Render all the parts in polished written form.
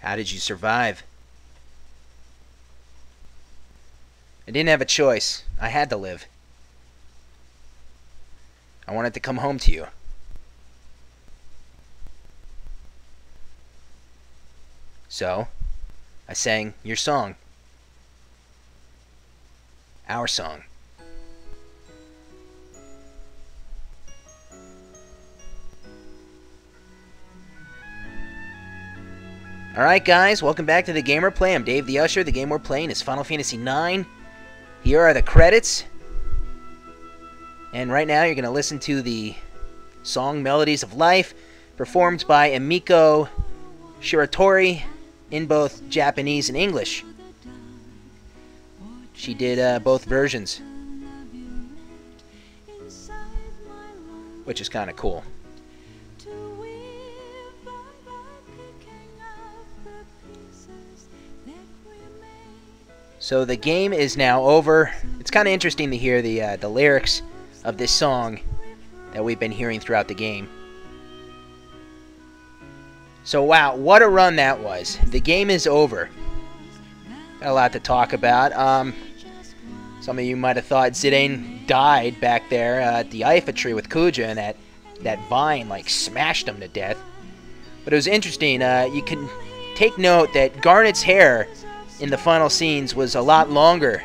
How did you survive? I didn't have a choice. I had to live. I wanted to come home to you. So, I sang your song. Our song. Alright guys, welcome back to the Game We're Playing. I'm Dave the Usher. The game we're playing is Final Fantasy IX. Here are the credits. And right now you're going to listen to the song Melodies of Life, performed by Emiko Shiratori in both Japanese and English. She did both versions, which is kind of cool. So the game is now over. It's kind of interesting to hear the lyrics of this song that we've been hearing throughout the game. So wow, what a run that was. The game is over. Got a lot to talk about. Some of you might have thought Zidane died back there at the Ifa tree with Kuja, and that vine like smashed him to death. But it was interesting. You can take note that Garnet's hair in the final scenes was a lot longer,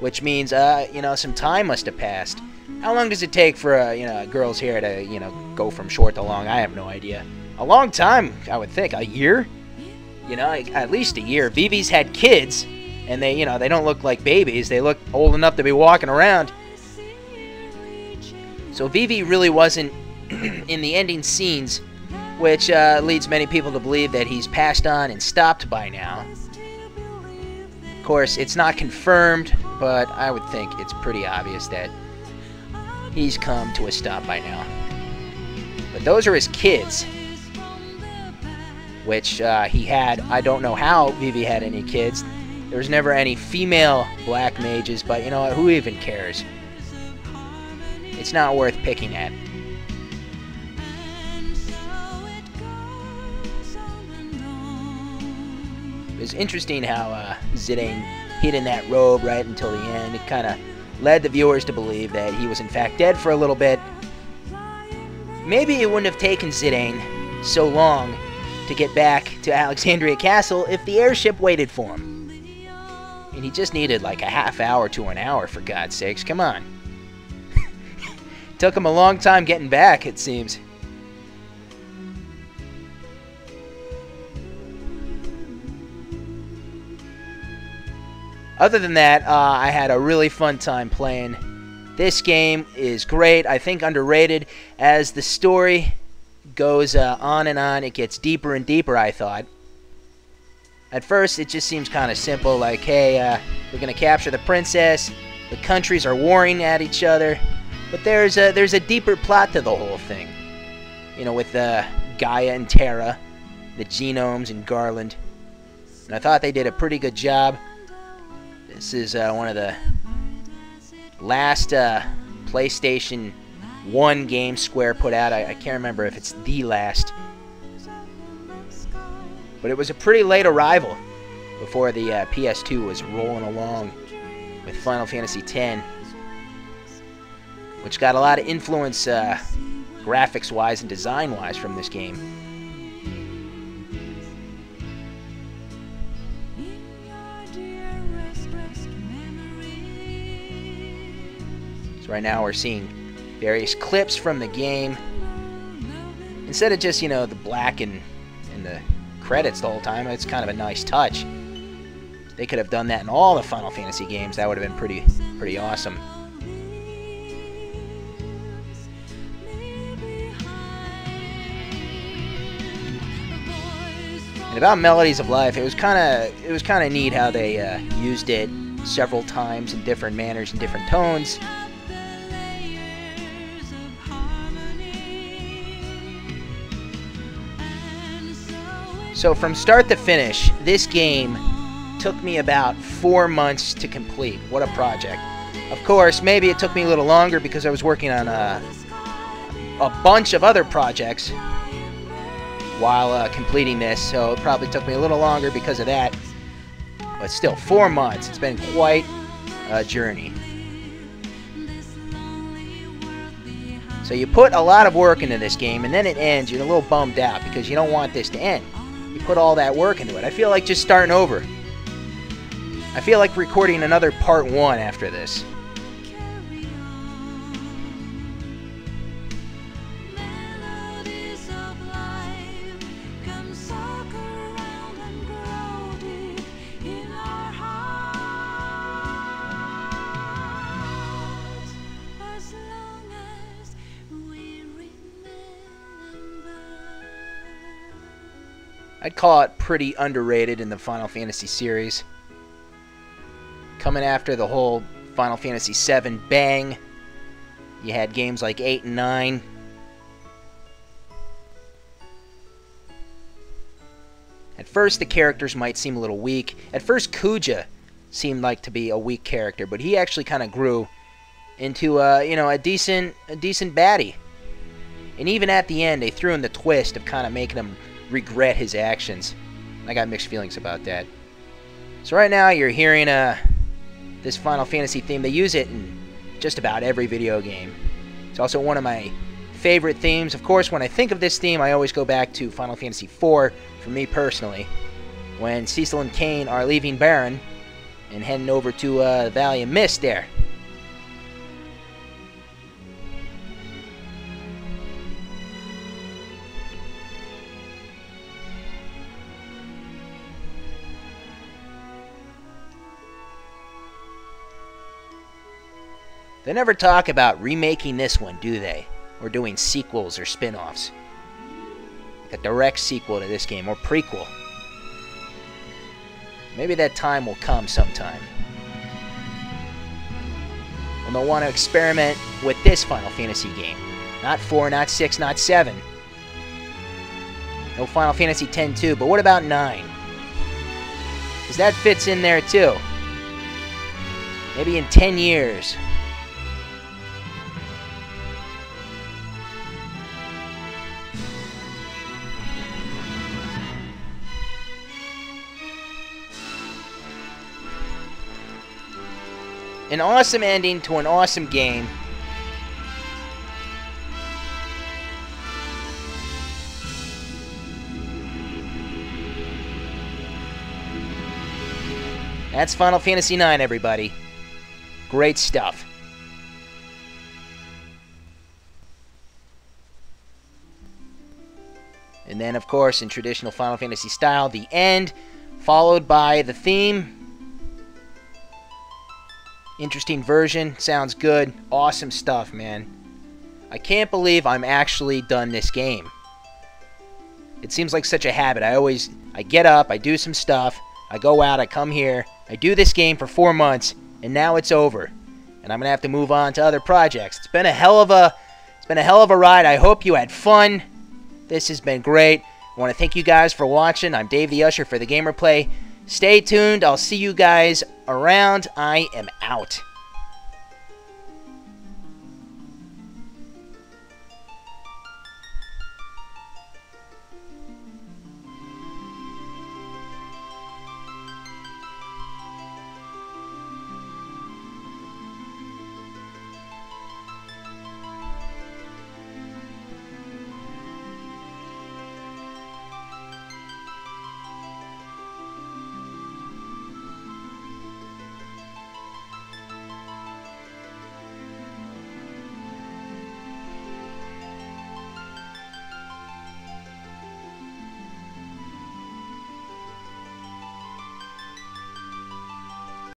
which means some time must have passed. How long does it take for a girl's hair to go from short to long? I have no idea. A long time, I would think. A year? At least a year. Vivi's had kids, and they don't look like babies. They look old enough to be walking around. So Vivi really wasn't in the ending scenes, which leads many people to believe that he's passed on and stopped by now. Of course, it's not confirmed, but I would think it's pretty obvious that he's come to a stop by now. But those are his kids, which he had. I don't know how Vivi had any kids. There was never any female black mages, but you know what? Who even cares? It's not worth picking at. It's interesting how Zidane hid in that robe right until the end. It kind of led the viewers to believe that he was in fact dead for a little bit. Maybe it wouldn't have taken Zidane so long to get back to Alexandria Castle if the airship waited for him. And he just needed like a half hour to an hour, for God's sakes. Come on. Took him a long time getting back, it seems. Other than that, I had a really fun time playing. This game is great. I think underrated. As the story goes on and on, it gets deeper and deeper, I thought. At first, it just seems kind of simple, like, hey, we're going to capture the princess. The countries are warring at each other. But there's a deeper plot to the whole thing. With Gaia and Terra, the genomes and Garland. And I thought they did a pretty good job. This is one of the last PlayStation 1 game Square put out. I can't remember if it's the last. But it was a pretty late arrival before the PS2 was rolling along with Final Fantasy X, which got a lot of influence graphics-wise and design-wise from this game. Right now we're seeing various clips from the game. Instead of just, the black and the credits the whole time, it's kind of a nice touch. They could have done that in all the Final Fantasy games. That would have been pretty awesome. And about Melodies of Life, it was kind of neat how they used it several times in different manners and different tones. So from start to finish, this game took me about 4 months to complete. What a project. Of course, maybe it took me a little longer because I was working on a bunch of other projects while completing this, so it probably took me a little longer because of that. But still, 4 months. It's been quite a journey. So you put a lot of work into this game, and then it ends. You're a little bummed out because you don't want this to end. You put all that work into it. I feel like just starting over. I feel like recording another part 1 after this. I'd call it pretty underrated in the Final Fantasy series. Coming after the whole Final Fantasy VII bang, you had games like 8 and 9. At first, the characters might seem a little weak. At first, Kuja seemed like to be a weak character, but he actually kind of grew into a decent baddie. And even at the end, they threw in the twist of kind of making him regret his actions. I got mixed feelings about that. So right now you're hearing this Final Fantasy theme. They use it in just about every video game. It's also one of my favorite themes. Of course, when I think of this theme, I always go back to Final Fantasy IV, for me personally, when Cecil and Kain are leaving Baron and heading over to the Valley of Mist there. They never talk about remaking this one, do they? Or doing sequels or spin-offs. Like a direct sequel to this game, or prequel. Maybe that time will come sometime. Well, they'll want to experiment with this Final Fantasy game. Not 4, not 6, not 7. No Final Fantasy X too, but what about 9? Because that fits in there too. Maybe in 10 years. An awesome ending to an awesome game. That's Final Fantasy IX, everybody. Great stuff. And then, of course, in traditional Final Fantasy style, the end, followed by the theme. Interesting version. Sounds good. Awesome stuff, man. I can't believe I'm actually done this game. It seems like such a habit. I get up, I do some stuff, I go out, I come here, I do this game for 4 months, and now it's over. And I'm going to have to move on to other projects. It's been a hell of a ride. I hope you had fun. This has been great. I want to thank you guys for watching. I'm Dave the Usher for the Gamer Play. Stay tuned. I'll see you guys around. I am out.